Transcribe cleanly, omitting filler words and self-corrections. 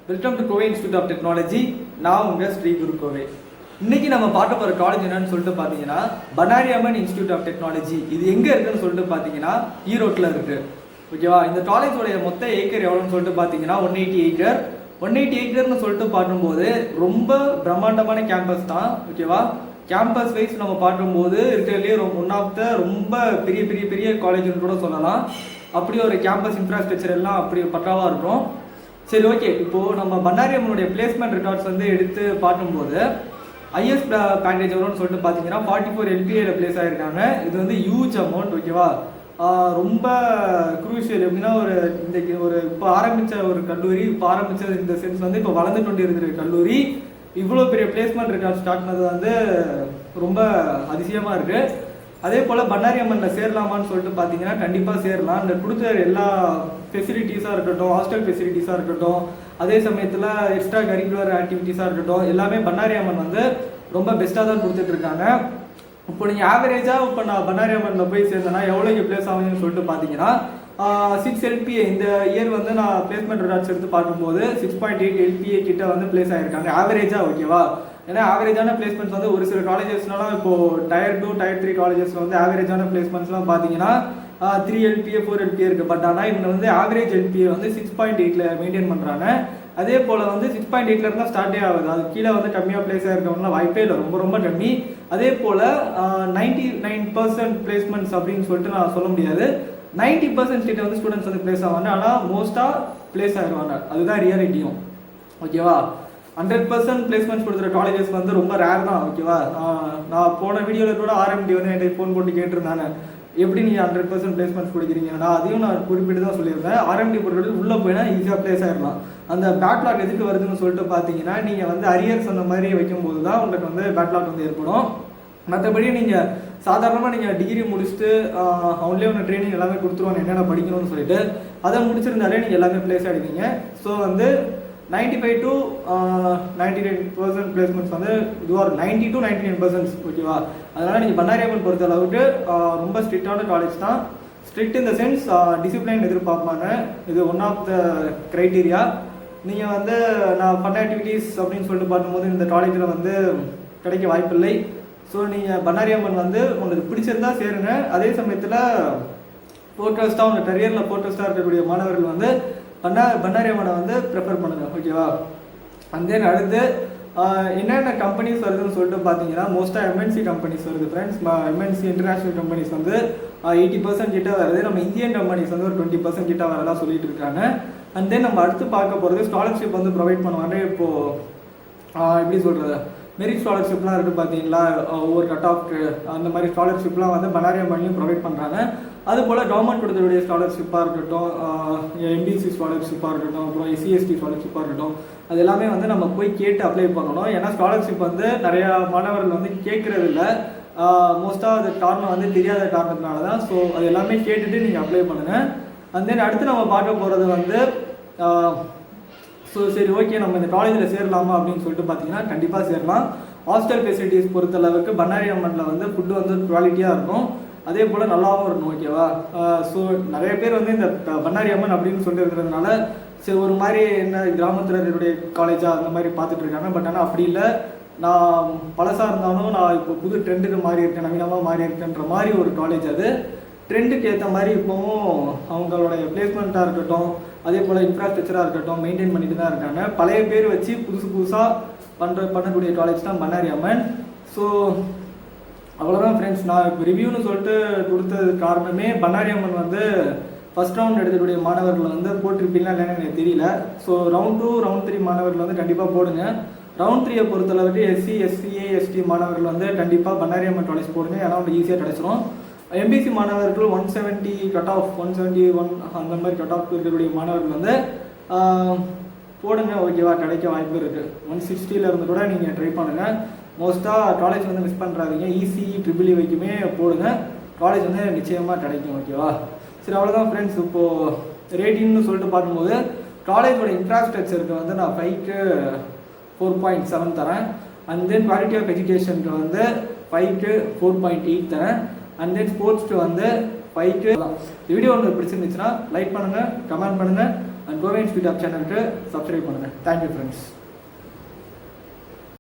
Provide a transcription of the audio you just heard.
Welcome to Kovai institute of technology. நான் உங்கள் ஸ்ரீ குரு கோவை. இன்னைக்கு நம்ம பார்க்க போகிற காலேஜ் என்னன்னு சொல்லிட்டு பார்த்தீங்கன்னா பனாரி அம்மன் இன்ஸ்டியூட் ஆஃப் டெக்னாலஜி. இது எங்கே இருக்குன்னு சொல்லிட்டு பார்த்தீங்கன்னா ஈரோட்டில் இருக்குது. ஓகேவா? இந்த காலேஜோடைய மொத்த ஏக்கர் எவ்வளோன்னு சொல்லிட்டு பார்த்தீங்கன்னா 180 ஏக்கர். 180 ஏக்கர்னு சொல்லிட்டு பார்க்கும்போது ரொம்ப பிரம்மாண்டமான கேம்பஸ் தான். ஓகேவா? கேம்பஸ் வைஸ் நம்ம பார்க்கும்போது இருக்கிறதுலேயே ஒன் ஆஃப் த ரொம்ப பெரிய பெரிய பெரிய காலேஜ்னு கூட சொல்லலாம். அப்படி ஒரு கேம்பஸ் இன்ஃப்ராஸ்ட்ரக்சர் எல்லாம் அப்படி பக்காவாக இருக்கும். சரி, ஓகே. இப்போது நம்ம பன்னாரி அம்மனுடைய பிளேஸ்மெண்ட் ரெக்கார்ட்ஸ் வந்து எடுத்து பார்க்கும்போது ஐஎஸ் பேக்கேஜ் வரும்னு சொல்லிட்டு பார்த்தீங்கன்னா 44 LPAல பிளேஸ் ஆகிருக்காங்க. இது வந்து ஹியூஜ் அமௌண்ட். ஓகேவா? ரொம்ப குரூஷியல். எப்படின்னா ஒரு இப்போ ஆரம்பித்த ஒரு கல்லூரி, இப்போ ஆரம்பித்த இந்த சென்ஸ் வந்து இப்போ வளர்ந்து கொண்டு இருக்கிற கல்லூரி இவ்வளோ பெரிய பிளேஸ்மெண்ட் ரெக்கார்ட் ஸ்டார்ட் பண்ணது வந்து ரொம்ப அதிசயமாக இருக்குது. அதே போல் பன்னாரி அம்மனில் சேரலாமான்னு சொல்லிட்டு பார்த்தீங்கன்னா கண்டிப்பாக சேரலாம். இந்த கொடுத்த எல்லா ஃபெசிலிட்டிஸாக இருக்கட்டும், ஹாஸ்டல் ஃபெசிலிட்டிஸாக இருக்கட்டும், அதே சமயத்தில் எக்ஸ்ட்ரா கரிக்குலர் ஆக்டிவிட்டீஸாக இருக்கட்டும், எல்லாமே பன்னாரி அம்மன் வந்து ரொம்ப பெஸ்ட்டாக தான் கொடுத்துட்ருக்காங்க. இப்போ நீங்கள் ஆவரேஜாக இப்போ நான் பன்னாரி அம்மனில் போய் சேர்ந்தேன்னா எவ்வளோக்கு பிளேஸ் ஆகுதுன்னு சொல்லிட்டு பார்த்தீங்கன்னா 6 LPA இந்த இயர் வந்து நான் பிளேஸ்மெண்ட் ரெக்கார்ட்ஸ் எடுத்து பார்க்கும்போது 6.8 LPA கிட்ட வந்து பிளேஸ் ஆகிருக்காங்க ஆவரேஜாக. ஓகேவா? ஏன்னா ஆவரேஜான பிளேஸ்மெண்ட்ஸ் வந்து ஒரு சில காலேஜஸ்லாம் இப்போது Tier 2 Tier 3 காலேஜஸில் வந்து ஆவரேஜான பிளேஸ்மெண்ட்ஸ்லாம் பார்த்தீங்கன்னா 3 LPA 4 LPA இருக்குது. பட் ஆனால் இவங்க வந்து ஆவரேஜ் LPA வந்து 6.8ல மெயின்டைன் பண்ணுறாங்க. அதே போல் வந்து 6.8ல இருந்தால் ஸ்டார்ட்டே ஆகுது. அது கீழே வந்து கம்மியாக பிளேஸ் ஆகிருக்கவங்களாம் வாய்ப்பே இல்லை, ரொம்ப ரொம்ப கம்மி. அதே போல் 99% பிளேஸ்மெண்ட்ஸ் அப்படின்னு சொல்லிட்டு நான் சொல்ல முடியாது. 90% கிட்ட வந்து ஸ்டூடெண்ட்ஸ் வந்து பிளேஸ் ஆவாங்க. ஆனால் மோஸ்ட்டாக பிளேஸ் ஆகிடுவாங்க. அதுதான் ரியாலிட்டியும். ஓகேவா? 100% பிளேஸ்மெண்ட்ஸ் கொடுக்குற காலேஜஸ் வந்து ரொம்ப ரேர் தான். ஓகேவா? நான் போன வீடியோவில் கூட RMD வந்து என்கிட்ட ஃபோன் போட்டு கேட்டிருந்தாங்க, எப்படி நீங்கள் 100% பிளேஸ்மெண்ட்ஸ் கொடுக்குறீங்க. அதையும் நான் குறிப்பிட்டு தான் சொல்லியிருந்தேன். RMD பொறுத்தவரைக்கும் உள்ளே போயினா ஈஸியாக பிளேஸ் ஆகிடலாம். அந்த பேக்லாக் எதுக்கு வருதுன்னு சொல்லிட்டு பார்த்தீங்கன்னா நீங்கள் வந்து அரியர்ஸ் அந்த மாதிரி வைக்கும்போது தான் உங்களுக்கு வந்து பேக்லாக் வந்து ஏற்படும். மற்றபடி நீங்கள் சாதாரணமாக நீங்கள் டிகிரி முடிச்சுட்டு அவங்களே ஒன்று ட்ரைனிங் எல்லாமே கொடுத்துருவாங்க என்னென்ன படிக்கணும்னு சொல்லிட்டு. அதை முடிச்சிருந்தாலே நீங்கள் எல்லாமே பிளேஸ் ஆகிடுவீங்க. ஸோ வந்து 95 to 99% பிளேஸ்மெண்ட்ஸ் வந்து இதுவாக 90 to 99%. ஓகேவா? அதனால் நீங்கள் பன்னாரி அம்மன் பொறுத்த அளவுக்கு ரொம்ப ஸ்ட்ரிக்டான காலேஜ் தான். ஸ்ட்ரிக்ட் இந்த சென்ஸ் டிசிப்ளின் எதிர்பார்ப்பாங்க. இது ஒன் ஆஃப் த க்ரைட்டீரியா. நீங்கள் வந்து நான் பண்ண ஆக்டிவிட்டீஸ் அப்படின்னு சொல்லிட்டு பார்க்கும்போது இந்த காலேஜில் வந்து கிடைக்க வாய்ப்பில்லை. ஸோ நீங்கள் பன்னாரி அம்மன் வந்து உங்களுக்கு பிடிச்சிருந்தா சேருங்க. அதே சமயத்தில் ஃபோக்கஸ்டாக உங்கள் கரியரில் ஃபோக்கஸ்டாக இருக்கக்கூடிய மாணவர்கள் வந்து பன்னாரி அம்மனை வந்து ப்ரிஃபர் பண்ணுங்கள். ஓகேவா? அண்ட் தென் அடுத்து என்னென்ன கம்பெனிஸ் வருதுன்னு சொல்லிட்டு பார்த்தீங்கன்னா மோஸ்ட்டாக MNC கம்பெனிஸ் வருது ஃப்ரெண்ட்ஸ். MNC இன்டர்நேஷ்னல் கம்பெனிஸ் வந்து 80% கிட்ட வருது. நம்ம இந்தியன் கம்பெனிஸ் வந்து ஒரு 20% கிட்ட வரதான் சொல்லிட்டு இருக்காங்க. அண்ட் தென் நம்ம அடுத்து பார்க்க போகிறது ஸ்காலர்ஷிப் வந்து ப்ரொவைட் பண்ணுவாங்க. இப்போது எப்படி சொல்கிறது, மெரிட் ஸ்காலர்ஷிப்லாம் இருக்குது பார்த்தீங்களா, ஒவ்வொரு கட் ஆஃப்க்கு அந்த மாதிரி ஸ்காலர்ஷிப்லாம் வந்து பன்னாரி அம்மன்லையும் ப்ரொவைட் பண்ணுறாங்க. அதுபோல் கவர்மெண்ட் கொடுத்தக்கூடிய ஸ்காலர்ஷிப்பாக இருக்கட்டும், MBC ஸ்காலர்ஷிப்பாக இருக்கட்டும், அப்புறம் SC/ST ஸ்காலர்ஷிப்பாக இருக்கட்டும், அது எல்லாமே வந்து நம்ம போய் கேட்டு அப்ளை பண்ணணும். ஏன்னா ஸ்காலர்ஷிப் வந்து நிறையா மாணவர்கள் வந்து கேட்குறது இல்லை. மோஸ்ட்டாக அது காரணம் வந்து தெரியாத காரணத்தினால தான். ஸோ அது எல்லாமே கேட்டுட்டு நீங்கள் அப்ளை பண்ணுங்கள். அண்ட் தென் அடுத்து நம்ம பார்க்க போகிறது வந்து ஸோ சரி, ஓகே, நம்ம இந்த காலேஜில் சேரலாமா அப்படின்னு சொல்லிட்டு பார்த்தீங்கன்னா கண்டிப்பாக சேரலாம். ஹாஸ்டல் ஃபெசிலிட்டிஸ் பொறுத்தளவுக்கு பன்னாரி அம்மனில் வந்து ஃபுட்டு வந்து குவாலிட்டியாக இருக்கும். அதே போல் நல்லாவும் இருக்கும். ஓகேவா? ஸோ நிறைய பேர் வந்து இந்த பன்னாரி அம்மன் அப்படின்னு சொல்லிட்டு இருக்கிறதுனால சரி ஒரு மாதிரி என்ன கிராமத்தினருடைய காலேஜாக அந்த மாதிரி பார்த்துட்டு இருக்காங்க. பட் ஆனால் அப்படி இல்லை. நான் பழசாக இருந்தாலும் நான் இப்போ புது ட்ரெண்டுக்கு மாறி இருக்கேன், நவீனமாக மாறி இருக்கேன்ற மாதிரி ஒரு காலேஜ். அது ட்ரெண்டுக்கு ஏற்ற மாதிரி இப்போவும் அவங்களுடைய பிளேஸ்மெண்ட்டாக இருக்கட்டும், அதே போல் இன்ஃப்ராஸ்ட்ரக்சராக இருக்கட்டும் மெயின்டைன் பண்ணிட்டு தான் இருக்காங்க. பழைய பேர் வச்சு புதுசாக பண்ணக்கூடிய காலேஜ் தான் பன்னாரி அம்மன். ஸோ அவ்வளோதான் ஃப்ரெண்ட்ஸ். நான் இப்போ ரிவ்யூன்னு சொல்லிட்டு கொடுத்தது காரணமே பன்னாரி அம்மன் வந்து ஃபஸ்ட் ரவுண்ட் எடுக்கக்கூடிய மாணவர்கள் வந்து போட்டிருப்பீங்களா இல்லைன்னு எனக்கு தெரியல. ஸோ ரவுண்ட் 2 ரவுண்ட் 3 மாணவர்கள் வந்து கண்டிப்பாக போடுங்க. ரவுண்ட் 3 பொறுத்தளவுக்கு SC SCA ST மாணவர்கள் வந்து கண்டிப்பாக பன்னாரி அம்மன் காலேஜ் போடுங்க. ஏன்னா வந்து ஈஸியாக கிடைச்சிரும். MBC மாணவர்கள் 170 கட் ஆஃப் 171 அந்த மாதிரி கட் ஆஃப் இருக்கக்கூடிய மாணவர்கள் வந்து போடுங்க. ஓகேவா? கிடைக்க வாய்ப்பு இருக்குது. 160ல இருந்து கூட நீங்கள் ட்ரை பண்ணுங்கள். மோஸ்ட்டாக காலேஜ் வந்து மிஸ் பண்ணுறாதீங்க. ECE EEE வைக்குமே போடுங்க. காலேஜ் வந்து நிச்சயமாக கிடைக்கும். ஓகேவா? சரி, அவ்வளோதான் ஃப்ரெண்ட்ஸ். இப்போது ரேட்டிங்னு சொல்லிட்டு பார்க்கும்போது காலேஜோட இன்ஃப்ராஸ்ட்ரக்சருக்கு வந்து நான் 5க்கு 4.7 தரேன். அண்ட் தென் குவாலிட்டி ஆஃப் எஜுகேஷனுக்கு வந்து 5க்கு 4.8 தரேன். அண்ட் தென் ஸ்போர்ட்ஸ்க்கு வந்து 5க்கு. வீடியோ உங்களுக்கு பிடிச்சிருந்துச்சுன்னா லைக் பண்ணுங்கள், கமெண்ட் பண்ணுங்கள். அண்ட் கோவே இன்ஸ்டியூட் ஆஃப் சேனலுக்கு சப்ஸ்கிரைப் பண்ணுங்கள். Thank you friends.